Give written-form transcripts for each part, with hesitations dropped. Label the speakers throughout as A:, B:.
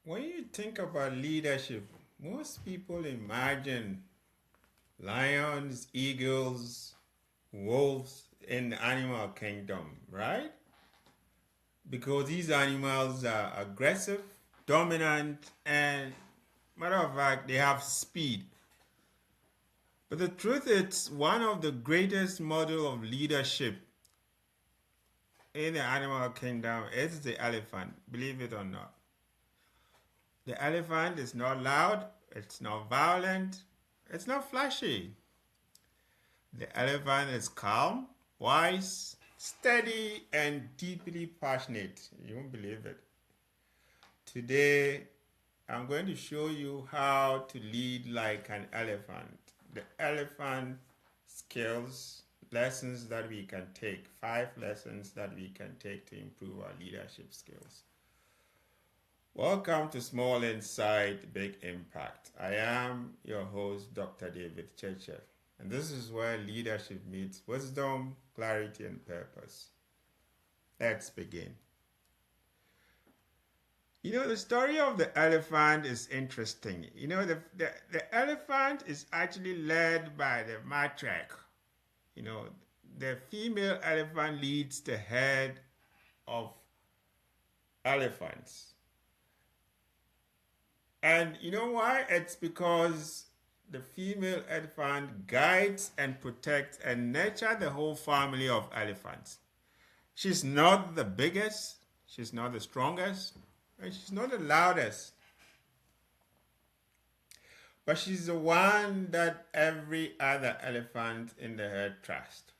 A: When you think about leadership, most people imagine lions, eagles, wolves in the animal kingdom, right? Because these animals are aggressive, dominant, and matter of fact, they have speed. But the truth is, one of the greatest model of leadership in the animal kingdom is the elephant, believe it or not. The elephant is not loud, it's not violent, it's not flashy. The elephant is calm, wise, steady, and deeply passionate. You won't believe it. Today, I'm going to show you how to lead like an elephant. The elephant skills, lessons that we can take, 5 lessons that we can take to improve our leadership skills. Welcome to Small Insight, Big Impact. I am your host, Dr. David Chechev, and this is where leadership meets wisdom, clarity, and purpose. Let's begin. The story of the elephant is interesting. The elephant is actually led by the matriarch. You know, the female elephant leads the herd of elephants. And you know why? It's because the female elephant guides and protects and nurtures the whole family of elephants. She's not the biggest, she's not the strongest, and she's not the loudest. But she's the one that every other elephant in the herd trusts.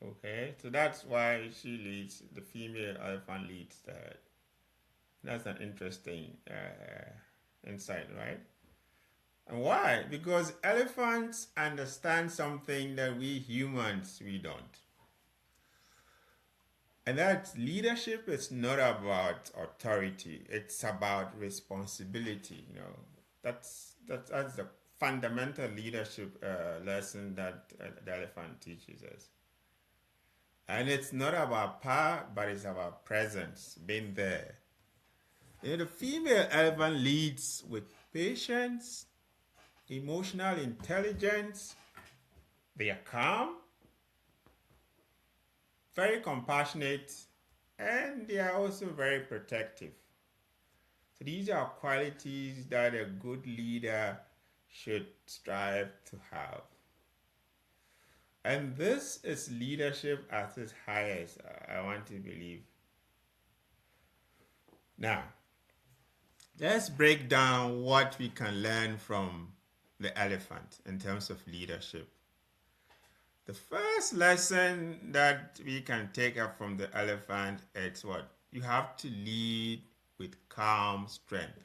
A: Okay, so that's why she leads, the female elephant leads the herd. That's an interesting insight, right? And why? Because elephants understand something that we humans, we don't. And that leadership is not about authority, it's about responsibility. That's the fundamental leadership lesson that the elephant teaches us. And it's not about power, but it's about presence, being there. The female elephant leads with patience, emotional intelligence. They are calm, very compassionate, and they are also very protective. So these are qualities that a good leader should strive to have. And this is leadership at its highest, I want to believe. Now, let's break down what we can learn from the elephant in terms of leadership. The first lesson that we can take up from the elephant is what? You have to lead with calm strength.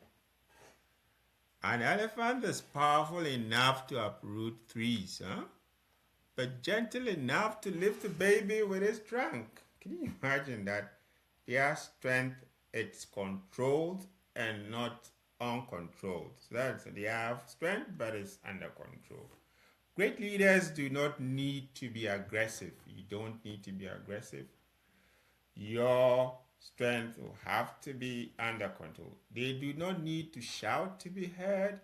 A: An elephant is powerful enough to uproot trees, but gentle enough to lift a baby with its trunk. Can you imagine that? Their strength is controlled and not uncontrolled. So they have strength, but it's under control. Great leaders do not need to be aggressive. You don't need to be aggressive. Your strength will have to be under control. They do not need to shout to be heard.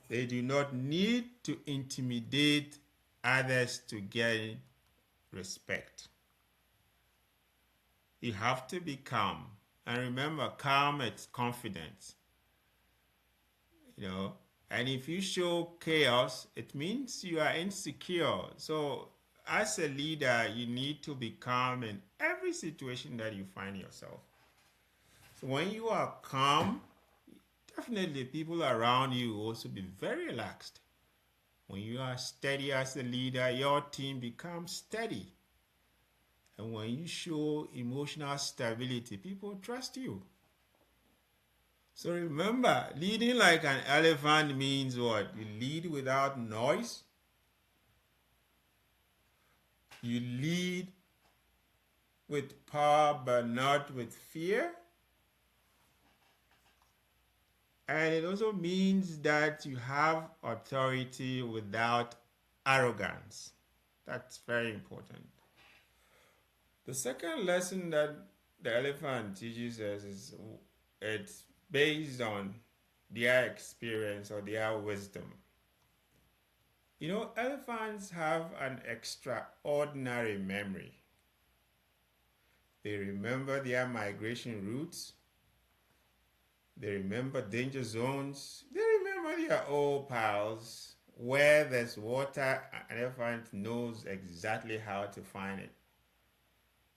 A: They do not need to intimidate others to gain respect. You have to be calm. And remember, calm is confidence. And if you show chaos, it means you are insecure. So as a leader, you need to be calm in every situation that you find yourself. So when you are calm, definitely people around you will also be very relaxed. When you are steady as a leader, your team becomes steady. And when you show emotional stability, people trust you. So remember, leading like an elephant means what? You lead without noise. You lead with power but not with fear. And it also means that you have authority without arrogance. That's very important. The second lesson that the elephant teaches us is it's based on their experience or their wisdom. You know, elephants have an extraordinary memory. They remember their migration routes. They remember danger zones. They remember their old pals. Where there's water, an elephant knows exactly how to find it.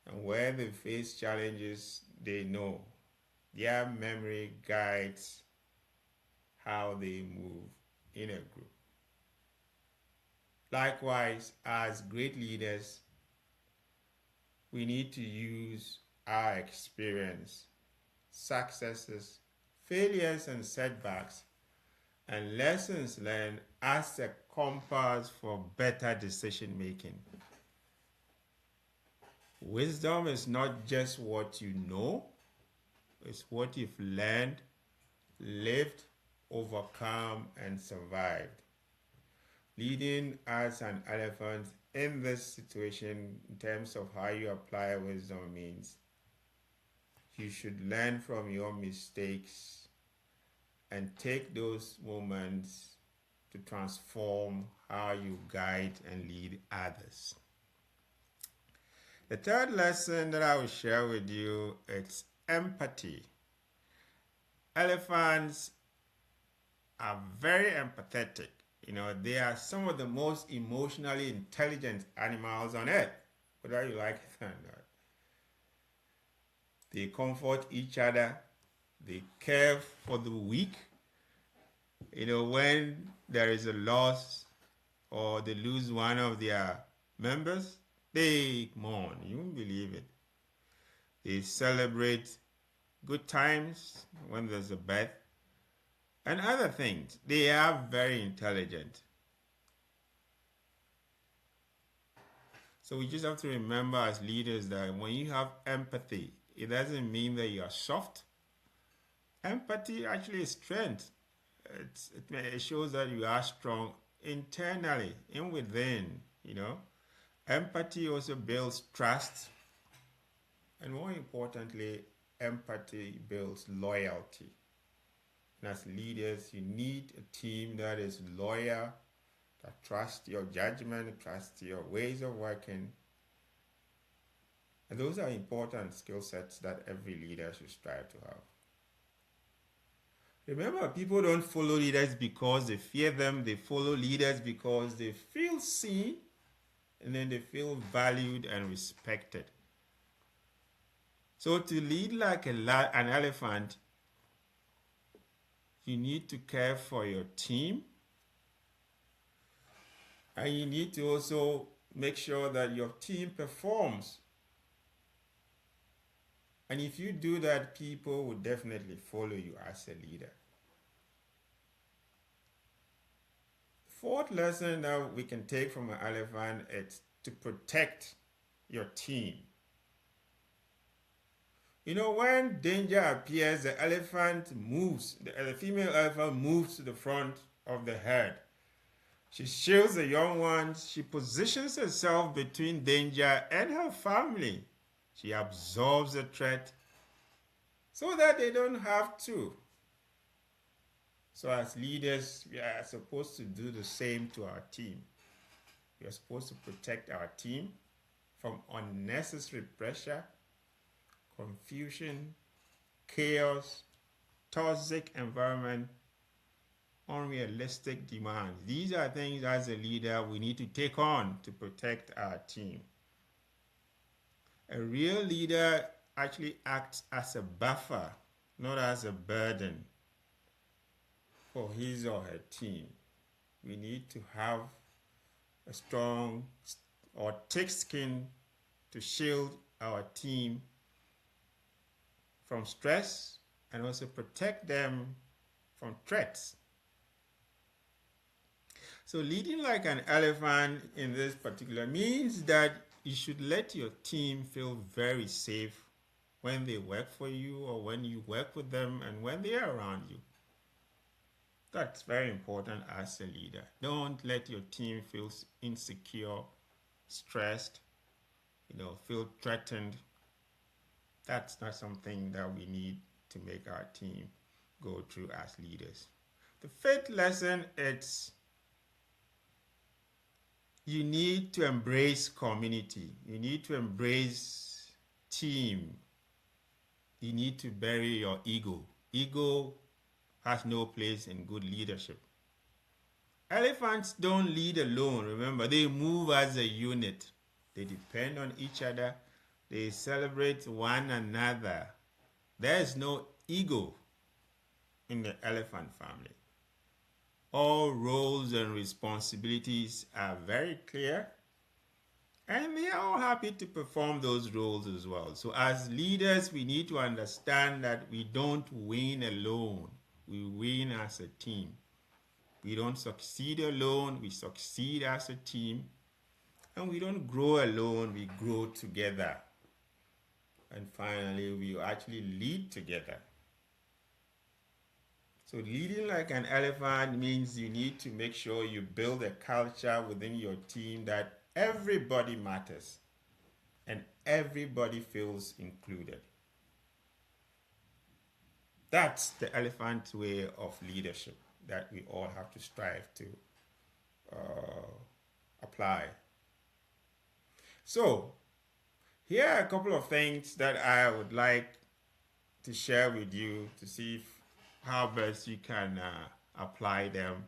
A: And where they face challenges, they know. Their memory guides how they move in a group. Likewise, as great leaders, we need to use our experience, successes, failures, and setbacks, and lessons learned as a compass for better decision making. Wisdom is not just what you know, it's what you've learned, lived, overcome, and survived. Leading as an elephant in this situation, in terms of how you apply wisdom, means you should learn from your mistakes and take those moments to transform how you guide and lead others. The third lesson that I will share with you is empathy. Elephants are very empathetic. You know, they are some of the most emotionally intelligent animals on earth, whether you like it or not. They comfort each other. They care for the weak. You know, when there is a loss or they lose one of their members, they mourn. You won't believe it. They celebrate good times when there's a birth and other things. They are very intelligent. So we just have to remember as leaders that when you have empathy, it doesn't mean that you are soft. Empathy actually is strength. It shows that you are strong internally, in within, you know. Empathy also builds trust. And more importantly, empathy builds loyalty. And as leaders, you need a team that is loyal, that trusts your judgment, trusts your ways of working. And those are important skill sets that every leader should strive to have. Remember, people don't follow leaders because they fear them. They follow leaders because they feel seen and then they feel valued and respected. So to lead like an elephant, you need to care for your team. And you need to also make sure that your team performs. And if you do that, people will definitely follow you as a leader. Fourth lesson that we can take from an elephant is to protect your team. You know, when danger appears, the elephant moves, the female elephant moves to the front of the herd. She shields the young ones. She positions herself between danger and her family. She absorbs the threat so that they don't have to. So as leaders, we are supposed to do the same to our team. We are supposed to protect our team from unnecessary pressure, confusion, chaos, toxic environment, unrealistic demands. These are things as a leader we need to take on to protect our team. A real leader actually acts as a buffer, not as a burden for his or her team. We need to have a strong or thick skin to shield our team from stress and also protect them from threats. So leading like an elephant in this particular means that you should let your team feel very safe when they work for you or when you work with them and when they are around you. That's very important as a leader. Don't let your team feel insecure, stressed, feel threatened. That's not something that we need to make our team go through as leaders. The fifth lesson is you need to embrace community. You need to embrace team. You need to bury your ego. Ego has no place in good leadership. Elephants don't lead alone, remember, they move as a unit. They depend on each other. They celebrate one another. There is no ego in the elephant family. All roles and responsibilities are very clear, and they are all happy to perform those roles as well. So as leaders, we need to understand that we don't win alone. We win as a team. We don't succeed alone, we succeed as a team. And we don't grow alone, we grow together. And finally, we actually lead together. So leading like an elephant means you need to make sure you build a culture within your team that everybody matters and everybody feels included. That's the elephant way of leadership that we all have to strive to apply. So, here are a couple of things that I would like to share with you to see how best you can apply them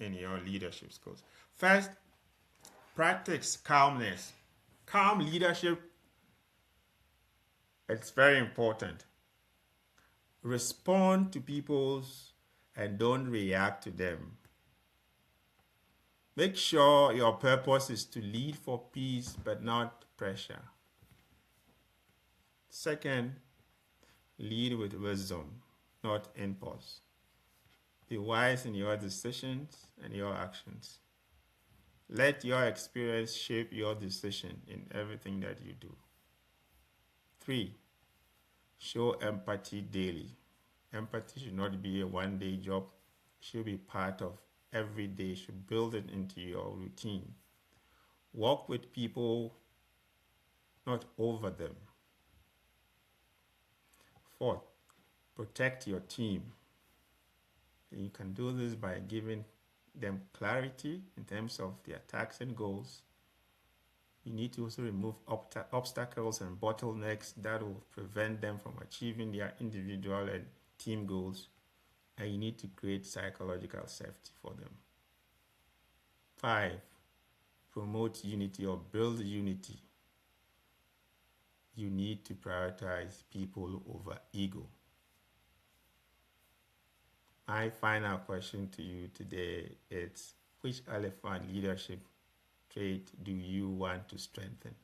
A: in your leadership skills. First, practice calmness. Calm leadership, it's very important. Respond to people's and don't react to them. Make sure your purpose is to lead for peace but not pressure. Second, lead with wisdom, not impulse. Be wise in your decisions and your actions. Let your experience shape your decision in everything that you do. 3, show empathy daily. Empathy should not be a one-day job. It should be part of every day. You should build it into your routine. Work with people, not over them. 4, protect your team. You can do this by giving them clarity in terms of their tasks and goals. You need to also remove obstacles and bottlenecks that will prevent them from achieving their individual and team goals. And you need to create psychological safety for them. 5, promote unity or build unity. You need to prioritize people over ego. My final question to you today is, which elephant leadership trait do you want to strengthen?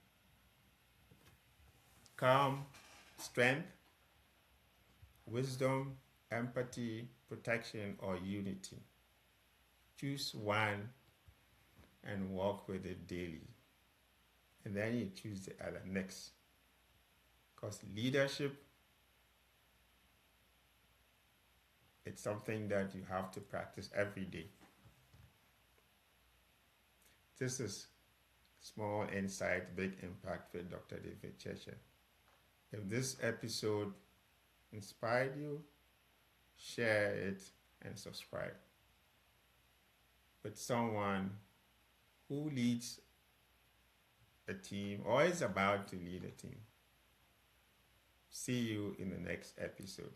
A: Calm, strength, wisdom, empathy, protection, or unity. Choose one and work with it daily. And then you choose the other next. Because leadership, it's something that you have to practice every day. This is Small Insight, Big Impact with Dr. David Cheche. If this episode inspired you, share it and subscribe with someone who leads a team or is about to lead a team. See you in the next episode.